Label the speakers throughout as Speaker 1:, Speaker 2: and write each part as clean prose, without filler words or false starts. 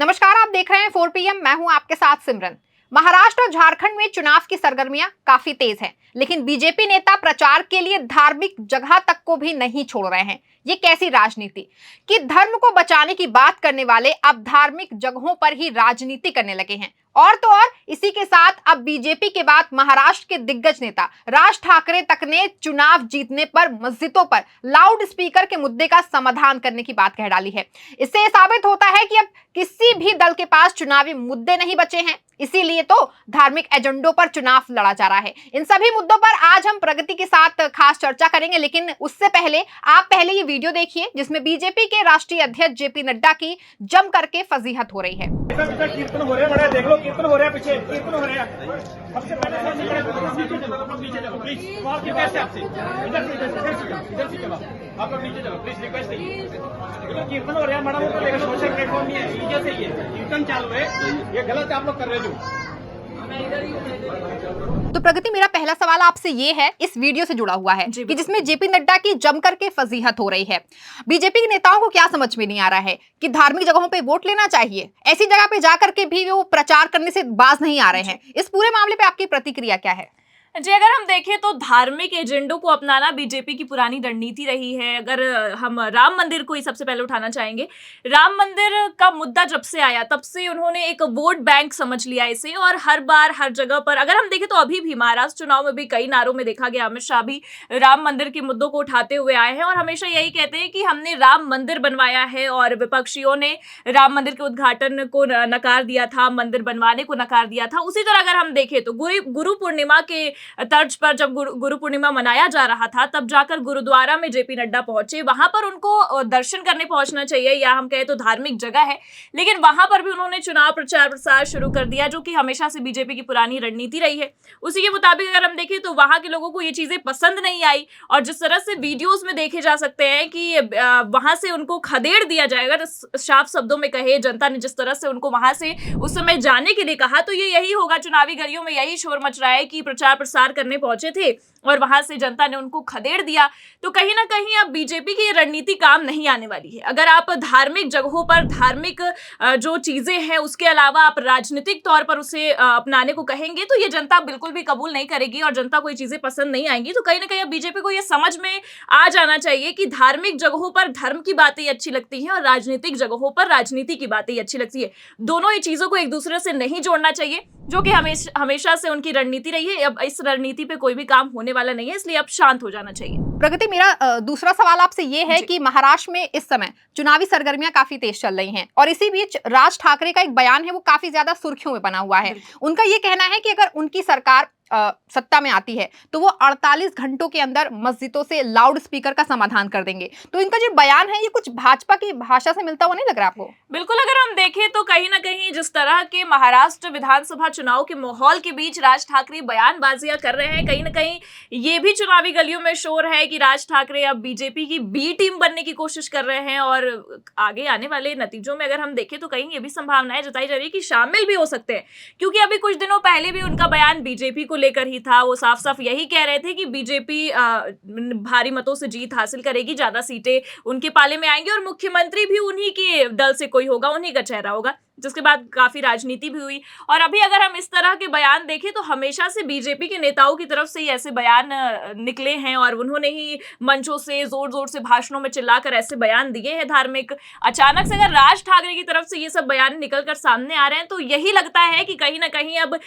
Speaker 1: नमस्कार, आप देख रहे हैं 4 PM। मैं हूं आपके साथ सिमरन। महाराष्ट्र और झारखंड में चुनाव की सरगर्मियां काफी तेज हैं, लेकिन बीजेपी नेता प्रचार के लिए धार्मिक जगह तक को भी नहीं छोड़ रहे हैं। ये कैसी राजनीति कि धर्म को बचाने की बात करने वाले अब धार्मिक जगहों पर ही राजनीति करने लगे हैं। और तो और इसी के साथ अब बीजेपी के बाद महाराष्ट्र के दिग्गज नेता राज ठाकरे तक ने चुनाव जीतने पर मस्जिदों पर लाउड स्पीकर के मुद्दे का समाधान करने की बात कह डाली है। इससे साबित होता है कि अब किसी भी दल के पास चुनावी मुद्दे नहीं बचे हैं, इसीलिए तो धार्मिक एजेंडों पर चुनाव लड़ा जा रहा है। इन सभी मुद्दों पर आज हम प्रगति के साथ खास चर्चा करेंगे, लेकिन उससे पहले आप पहले ये वीडियो देखिए जिसमें बीजेपी के राष्ट्रीय अध्यक्ष जेपी नड्डा की जम करके फजीहत हो रही है।
Speaker 2: कीर्तन हो रहे हैं, देख लो कीर्तन हो रहा है, पीछे कीर्तन हो रहा है। सबसे पहले नीचे चलो प्लीज, रिक्वेस्ट है आपसे, इधर से चलो, आप लोग नीचे चलो प्लीज, रिक्वेस्ट है। कीर्तन हो रहा है, बड़ा मोटा लेकिन सोशल प्लेटफॉर्म नहीं है, नीचे से ही है, कीर्तन चालू है, ये गलत आप लोग कर रहे हो।
Speaker 1: तो प्रगति, मेरा पहला सवाल आपसे ये है, इस वीडियो से जुड़ा हुआ है कि जिसमें जेपी नड्डा की जमकर के फजीहत हो रही है। बीजेपी के नेताओं को क्या समझ में नहीं आ रहा है कि धार्मिक जगहों पे वोट लेना चाहिए, ऐसी जगह पे जाकर के भी वो प्रचार करने से बाज नहीं आ रहे हैं। इस पूरे मामले पे आपकी प्रतिक्रिया क्या है?
Speaker 3: जी, अगर हम देखें तो धार्मिक एजेंडों को अपनाना बीजेपी की पुरानी रणनीति रही है। अगर हम राम मंदिर को ही सबसे पहले उठाना चाहेंगे, राम मंदिर का मुद्दा जब से आया तब से उन्होंने एक वोट बैंक समझ लिया इसे, और हर बार हर जगह पर अगर हम देखें तो अभी भी महाराष्ट्र चुनाव में भी कई नारों में देखा गया, अमित शाह भी राम मंदिर के मुद्दों को उठाते हुए आए हैं और हमेशा यही कहते हैं कि हमने राम मंदिर बनवाया है, और विपक्षियों ने राम मंदिर के उद्घाटन को नकार दिया था, मंदिर बनवाने को नकार दिया था। उसी तरह अगर हम देखें तो गुरु पूर्णिमा के तर्ज पर जब गुरु पूर्णिमा मनाया जा रहा था तब जाकर गुरुद्वारा में जेपी नड्डा पहुंचे। वहां पर उनको दर्शन करने पहुंचना चाहिए, या हम कहें तो धार्मिक जगह है, लेकिन वहां पर भी उन्होंने चुनाव प्रचार प्रसार शुरू कर दिया, जो कि हमेशा से बीजेपी की पुरानी रणनीति रही है। उसी के मुताबिक अगर हम देखें तो वहां के लोगों को ये चीजें पसंद नहीं आई, और जिस तरह से वीडियोज में देखे जा सकते हैं कि वहां से उनको खदेड़ दिया जाएगा, साफ शब्दों में कहे जनता ने जिस तरह से उनको वहां से उस समय जाने के लिए कहा, तो ये यही होगा। चुनावी गलियों में यही शोर मच रहा है कि प्रचार प्रसार करने पहुंचे थे और वहां से जनता ने उनको खदेड़ दिया। तो कहीं ना कहीं अब बीजेपी की रणनीति काम नहीं आने वाली है। अगर आप धार्मिक जगहों पर धार्मिक जो चीजें हैं उसके अलावा आप राजनीतिक तौर पर उसे अपनाने को कहेंगे तो ये जनता बिल्कुल भी कबूल नहीं करेगी और जनता को ये चीजें पसंद नहीं आएंगी। तो कहीं ना कहीं अब बीजेपी को ये समझ में आ जाना चाहिए कि धार्मिक जगहों पर धर्म की बातें अच्छी लगती हैं और राजनीतिक जगहों पर राजनीति की बातें अच्छी लगती है। दोनों ही चीजों को एक दूसरे से नहीं जोड़ना चाहिए, जो कि हमेशा से उनकी रणनीति रही है। अब इस रणनीति पे कोई भी काम होने वाला नहीं है, इसलिए अब शांत हो जाना चाहिए।
Speaker 1: प्रगति, मेरा दूसरा सवाल आपसे ये है कि महाराष्ट्र में इस समय चुनावी सरगर्मियां काफी तेज चल रही हैं, और इसी बीच राज ठाकरे का एक बयान है वो काफी ज्यादा सुर्खियों में बना हुआ है। उनका ये कहना है कि अगर उनकी सरकार सत्ता में आती है तो वो 48 घंटों के अंदर मस्जिदों से लाउड स्पीकर का समाधान कर देंगे। तो इनका जो बयान है ये कुछ भाजपा की भाषा से मिलता हुआ नहीं लग रहा आपको?
Speaker 3: बिल्कुल, अगर हम देखें तो कहीं ना कहीं जिस तरह के महाराष्ट्र विधानसभा चुनाव के माहौल के बीच राज ठाकरे बयानबाजियां कर रहे हैं, कहीं ना कहीं ये भी चुनावी गलियों में शोर है कि राज ठाकरे अब बीजेपी की बी टीम बनने की कोशिश कर रहे हैं, और आगे आने वाले नतीजों में अगर हम देखें तो कहीं ये भी संभावनाएं जताई जा रही है कि शामिल भी हो सकते हैं, क्योंकि अभी कुछ दिनों पहले भी उनका बयान बीजेपी को लेकर ही था। वो साफ साफ यही कह रहे थे कि बीजेपी भारी मतों से जीत हासिल करेगी, ज्यादा सीटें उनके पाले में आएंगी और मुख्यमंत्री भी उन्हीं के दल से कोई होगा, उन्हीं का चेहरा होगा, जिसके बाद काफी राजनीति भी हुई। और अभी अगर हम इस तरह के बयान देखें तो हमेशा से बीजेपी के नेताओं की तरफ से ही ऐसे बयान निकले हैं, और उन्होंने ही मंचों से जोर जोर से भाषणों में चिल्लाकर ऐसे बयान दिए हैं धार्मिक। अचानक से अगर राज ठाकरे की तरफ से ये सब बयान निकलकर सामने आ रहे हैं तो यही लगता है कि कहीं ना कहीं अब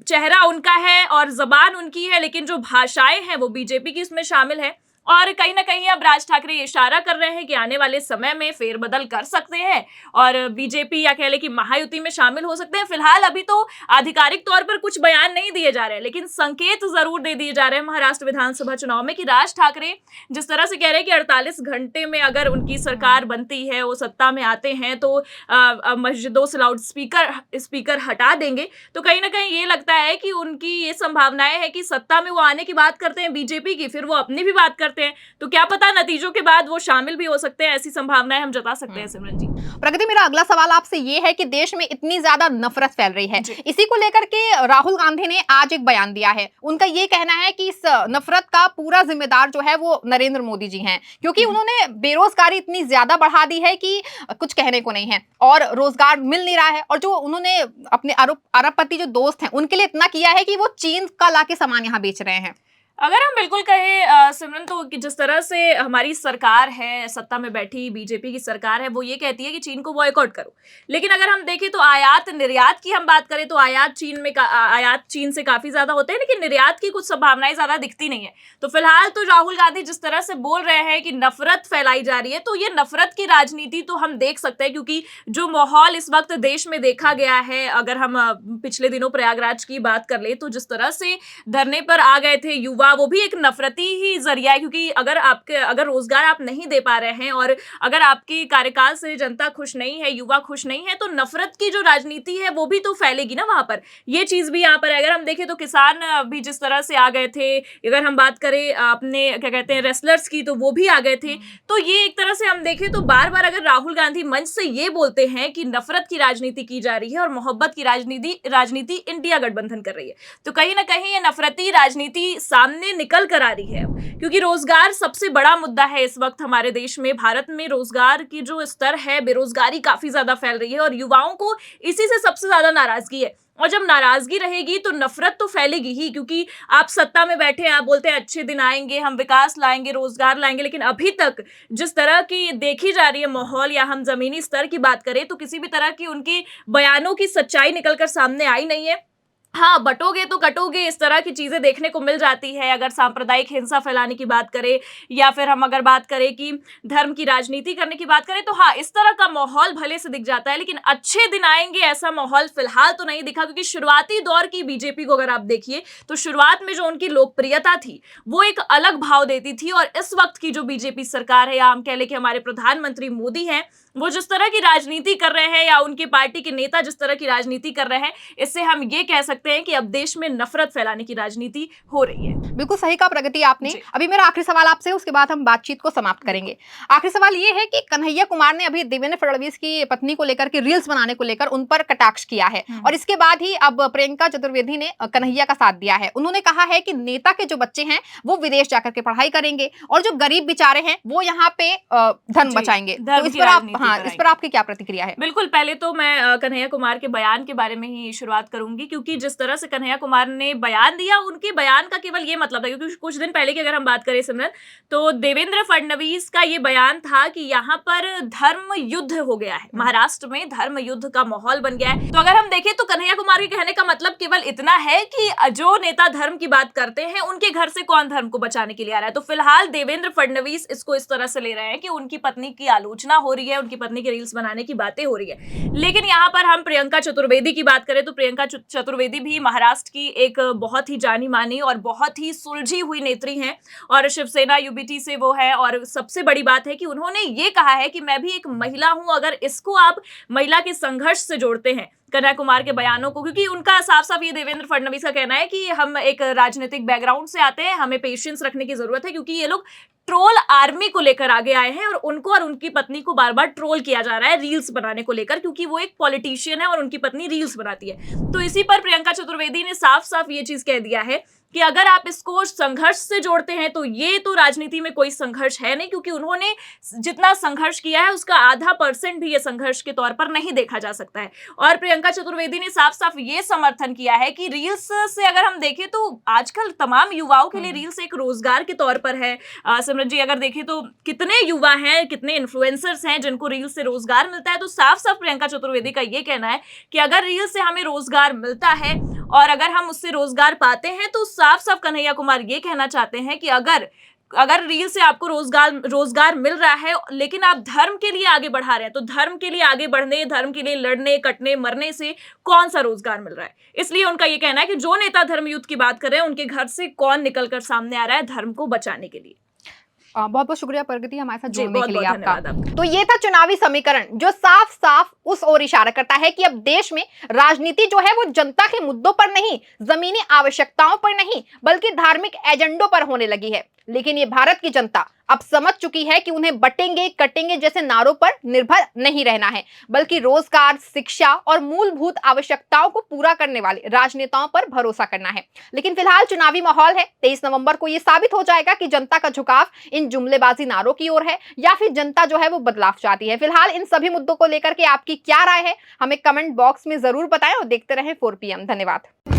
Speaker 3: चेहरा उनका है और जबान उनकी है, लेकिन जो भाषाएं हैं वो बीजेपी की इसमें शामिल है। और कहीं ना कहीं अब राज ठाकरे ये इशारा कर रहे हैं कि आने वाले समय में फेरबदल कर सकते हैं और बीजेपी या कह ले कि महायुति में शामिल हो सकते हैं। फिलहाल अभी तो आधिकारिक तौर पर कुछ बयान नहीं दिए जा रहे हैं, लेकिन संकेत जरूर दे दिए जा रहे हैं महाराष्ट्र विधानसभा चुनाव में कि राज ठाकरे जिस तरह से कह रहे हैं कि 48 घंटे में अगर उनकी सरकार बनती है, वो सत्ता में आते हैं तो मस्जिदों से लाउड स्पीकर हटा देंगे। तो कहीं ना कहीं ये लगता है कि उनकी ये संभावनाएं है कि सत्ता में वो आने की बात करते हैं बीजेपी की, फिर वो अपनी भी बात करते सकते हैं, तो क्या पता नतीजों के बाद वो शामिल भी हो सकते हैं, ऐसी संभावनाएं हम जता सकते हैं सिमरन जी।
Speaker 1: प्रगति, मेरा अगला सवाल आपसे ये है कि देश में इतनी ज्यादा नफरत फैल रही है,
Speaker 3: जी।
Speaker 1: इसी को लेकर के राहुल गांधी ने आज एक बयान दिया है। उनका ये कहना है कि इस नफरत का पूरा जिम्मेदार जो है वो नरेंद्र मोदी जी हैं, क्योंकि उन्होंने बेरोजगारी इतनी ज्यादा बढ़ा दी है कि कुछ कहने को नहीं है और रोजगार मिल नहीं रहा है। और जो उन्होंने अपने अरबपति जो दोस्त हैं उनके लिए इतना किया है कि वो चीन का लाके सामान यहाँ बेच रहे हैं।
Speaker 3: अगर हम बिल्कुल कहें सिमरन, तो कि जिस तरह से हमारी सरकार है, सत्ता में बैठी बीजेपी की सरकार है, वो ये कहती है कि चीन को बॉयकॉट करो, लेकिन अगर हम देखें तो आयात निर्यात की हम बात करें तो आयात चीन से काफी ज्यादा होते हैं, लेकिन निर्यात की कुछ संभावनाएं ज्यादा दिखती नहीं है। तो फिलहाल तो राहुल गांधी जिस तरह से बोल रहे हैं कि नफरत फैलाई जा रही है, तो ये नफरत की राजनीति तो हम देख सकते हैं, क्योंकि जो माहौल इस वक्त देश में देखा गया है, अगर हम पिछले दिनों प्रयागराज की बात कर ले तो जिस तरह से धरने पर आ गए थे युवा, वो भी एक नफरती ही जरिया है, क्योंकि अगर रोजगार आप नहीं दे पा रहे हैं और अगर आपके कार्यकाल से जनता खुश नहीं है, युवा खुश नहीं है, तो नफरत की जो राजनीति है वो भी तो फैलेगी ना वहां पर। ये चीज भी यहाँ पर अगर हम देखें तो किसान भी जिस तरह से आ गए थे, अगर हम बात करें अपने क्या कहते हैं रेसलर्स की, तो वो भी आ गए थे। तो ये एक तरह से हम देखें तो बार बार अगर राहुल गांधी मंच से ये बोलते हैं कि नफरत की राजनीति की जा रही है और मोहब्बत की राजनीति इंडिया गठबंधन कर रही है, तो कहीं ना कहीं ये नफरती राजनीति सामने निकल कर आ रही है, क्योंकि रोजगार सबसे बड़ा मुद्दा है इस वक्त हमारे देश में। भारत में रोजगार की जो स्तर है, बेरोजगारी काफी ज्यादा फैल रही है और युवाओं को इसी से सबसे ज्यादा नाराजगी है। और जब नाराजगी रहेगी तो नफरत तो फैलेगी ही, क्योंकि आप सत्ता में बैठे हैं, आप बोलते हैं अच्छे दिन आएंगे, हम विकास लाएंगे, रोजगार लाएंगे, लेकिन अभी तक जिस तरह की देखी जा रही है माहौल, या हम जमीनी स्तर की बात करें तो किसी भी तरह की उनकी बयानों की सच्चाई निकलकर सामने आई नहीं है। हाँ, बटोगे तो कटोगे, इस तरह की चीजें देखने को मिल जाती है अगर सांप्रदायिक हिंसा फैलाने की बात करें, या फिर हम अगर बात करें कि धर्म की राजनीति करने की बात करें, तो हाँ, इस तरह का माहौल भले से दिख जाता है, लेकिन अच्छे दिन आएंगे ऐसा माहौल फिलहाल तो नहीं दिखा। क्योंकि शुरुआती दौर की बीजेपी को अगर आप देखिए तो शुरुआत में जो उनकी लोकप्रियता थी वो एक अलग भाव देती थी, और इस वक्त की जो बीजेपी सरकार है, या हम कह लें कि हमारे प्रधानमंत्री मोदी हैं, वो जिस तरह की राजनीति कर रहे हैं, या उनकी पार्टी के नेता जिस तरह की राजनीति कर रहे हैं, इससे हम ये कह सकते हैं कि अब देश में नफरत फैलाने की राजनीति हो रही है।
Speaker 1: बिल्कुल सही कहा प्रगति आपने। अभी मेरा आखिरी सवाल आपसे, उसके बाद हम बातचीत को समाप्त करेंगे। आखिरी सवाल ये है कि कन्हैया कुमार ने अभी देवेंद्र फडणवीस की पत्नी को लेकर के रील्स बनाने को लेकर उन पर कटाक्ष किया है, और इसके बाद ही अब प्रियंका चतुर्वेदी ने कन्हैया का साथ दिया है। उन्होंने कहा है कि नेता के जो बच्चे हैं वो विदेश जाकर के पढ़ाई करेंगे और जो गरीब बेचारे हैं वो यहाँ पे धर्म बचाएंगे। तो इस पर आपकी क्या प्रतिक्रिया है?
Speaker 3: बिल्कुल, पहले तो मैं कन्हैया कुमार के बयान के बारे में ही शुरुआत करूंगी, क्योंकि जिस तरह से कन्हैया कुमार ने बयान दिया, उनके बयान का केवल ये मतलब था, क्योंकि कुछ दिन पहले की अगर हम बात करें सिमरन, तो देवेंद्र फडणवीस का ये बयान था कि यहाँ पर धर्म युद्ध हो गया है, महाराष्ट्र में धर्म युद्ध का माहौल बन गया है। तो अगर हम देखें तो कन्हैया कुमार के कहने का मतलब केवल इतना है कि जो नेता धर्म की बात करते हैं उनके घर से कौन धर्म को बचाने के लिए आ रहा है। तो फिलहाल देवेंद्र फडणवीस इसको इस तरह से ले रहे हैं कि उनकी पत्नी की आलोचना हो रही है, उनकी पत्नी के रील्स बनाने की बातें हो रही है। लेकिन यहाँ पर हम प्रियंका चतुर्वेदी की बात करें तो प्रियंका चतुर्वेदी भी महाराष्ट्र की एक बहुत ही जानी मानी और बहुत ही सुलझी हुई नेत्री हैं, और शिवसेना यूबीटी से वो है। और सबसे बड़ी बात है कि उन्होंने ये कहा है कि मैं भी एक महिला हूं। अगर इसको आप महिला के संघर्ष से जोड़ते हैं कन्हैया कुमार के बयानों को, क्योंकि उनका साफ साफ ये देवेंद्र फडणवीस का कहना है कि हम एक राजनीतिक बैकग्राउंड से आते हैं, हमें पेशेंस रखने की जरूरत है, क्योंकि ये लोग ट्रोल आर्मी को लेकर आगे आए हैं और उनको और उनकी पत्नी को बार बार ट्रोल किया जा रहा है रील्स बनाने को लेकर, क्योंकि वो एक पॉलिटिशियन है और उनकी पत्नी रील्स बनाती है। तो इसी पर प्रियंका चतुर्वेदी ने साफ साफ ये चीज कह दिया है कि अगर आप इसको संघर्ष से जोड़ते हैं तो ये तो राजनीति में कोई संघर्ष है नहीं, क्योंकि उन्होंने जितना संघर्ष किया है उसका आधा % भी ये संघर्ष के तौर पर नहीं देखा जा सकता है। और प्रियंका चतुर्वेदी ने साफ साफ ये समर्थन किया है कि रील्स से अगर हम देखें तो आजकल तमाम युवाओं के लिए रील्स एक रोजगार के तौर पर है। सिमरन जी, अगर देखें तो कितने युवा हैं, कितने इन्फ्लुएंसर्स हैं जिनको रील्स से रोजगार मिलता है। तो साफ साफ प्रियंका चतुर्वेदी का ये कहना है कि अगर रील्स से हमें रोजगार मिलता है और अगर हम उससे रोजगार पाते हैं, तो साफ साफ कन्हैया कुमार ये कहना चाहते हैं कि अगर रील से आपको रोजगार मिल रहा है लेकिन आप धर्म के लिए आगे बढ़ा रहे हैं, तो धर्म के लिए आगे बढ़ने, धर्म के लिए लड़ने, कटने, मरने से कौन सा रोजगार मिल रहा है। इसलिए उनका ये कहना है कि जो नेता धर्म युद्ध की बात कर रहे हैं उनके घर से कौन निकलकर सामने आ रहा है धर्म को बचाने के लिए।
Speaker 1: बहुत बहुत शुक्रिया प्रगति हमारे साथ जुड़ने के लिए
Speaker 3: बहुत
Speaker 1: आपका। तो ये था चुनावी समीकरण जो साफ साफ उस ओर इशारा करता है कि अब देश में राजनीति जो है वो जनता के मुद्दों पर नहीं, जमीनी आवश्यकताओं पर नहीं, बल्कि धार्मिक एजेंडों पर होने लगी है। लेकिन ये भारत की जनता अब समझ चुकी है कि उन्हें बटेंगे कटेंगे जैसे नारों पर निर्भर नहीं रहना है, बल्कि रोजगार, शिक्षा और मूलभूत आवश्यकताओं को पूरा करने वाले राजनेताओं पर भरोसा करना है। लेकिन फिलहाल चुनावी माहौल है। 23 नवंबर को यह साबित हो जाएगा कि जनता का झुकाव इन जुमलेबाजी नारों की ओर है या फिर जनता जो है वो बदलाव चाहती है। फिलहाल इन सभी मुद्दों को लेकर के आपकी क्या राय है, हमें कमेंट बॉक्स में जरूर बताएं और देखते रहें 4 PM। धन्यवाद।